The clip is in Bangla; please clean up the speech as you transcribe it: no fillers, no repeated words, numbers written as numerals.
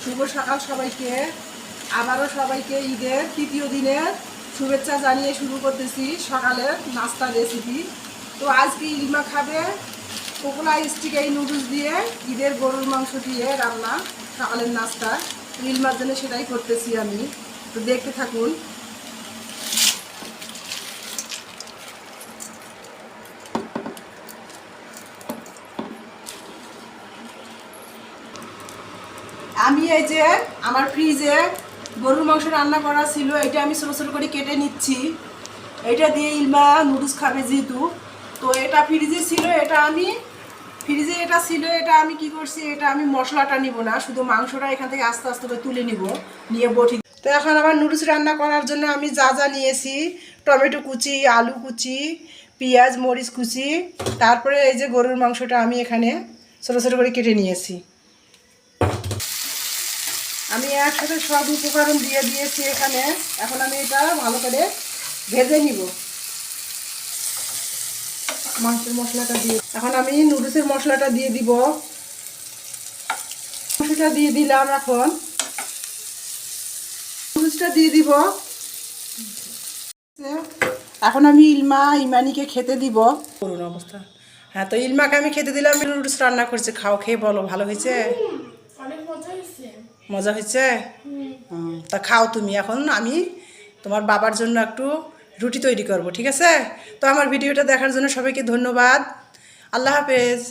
শুভ সকাল সবাইকে। আবারও সবাইকে ঈদের তৃতীয় দিনের শুভেচ্ছা জানিয়ে শুরু করতেছি সকালের নাস্তা রেসিপি। তো আজকে ইলমা খাবে পোকোলা স্টিক এই নুডলস দিয়ে, ঈদের গরুর মাংস দিয়ে রান্না সকালের নাস্তা। ইলমার জন্য সেটাই করতেছি আমি, তো দেখতে থাকুন। আমি এই যে আমার ফ্রিজে গরুর মাংস রান্না করা ছিল, এটা আমি ছোটো ছোটো করে কেটে নিচ্ছি। এটা দিয়ে ইলমা নুডলস খাবে যেহেতু, তো এটা ফ্রিজে ছিল, এটা আমি কি করছি, এটা আমি মশলাটা নিব না, শুধু মাংসটা এখান থেকে আস্তে আস্তে করে তুলে নিয়ে বটি। তো এখন আমার নুডলস রান্না করার জন্য আমি যা যা নিয়েছি, টমেটো কুচি, আলু কুচি, পেঁয়াজ মরিচ কুচি, তারপরে এই যে গরুর মাংসটা আমি এখানে ছোটো ছোটো করে কেটে নিয়েছি। আমি একসাথে সব উপকরণ দিয়ে দিয়েছি এখানে। এখন আমি এটা ভালো করে ভেজে নিব। মাংসের মশলাটা দিয়ে এখন আমি নুডলসের মশলাটা দিয়ে দিব। মশলাটা দিয়ে দিলাম। এখন নুডলসটা দিয়ে দিব। এখন আমি ইমানিকে খেতে দিব। করুন অবস্থা। হ্যাঁ, তো ইলমাকে আমি খেতে দিলাম। নুডলস রান্না করছে, খাও, খেয়ে বলো ভালো হয়েছে? অনেক মজা হয়েছে। মজা হয়েছে? তা খাও তুমি। এখন আমি তোমার বাবার জন্য একটু রুটি তৈরি করব, ঠিক আছে? তো আমার ভিডিওটা দেখার জন্য সবাইকে ধন্যবাদ। আল্লাহ হাফেজ।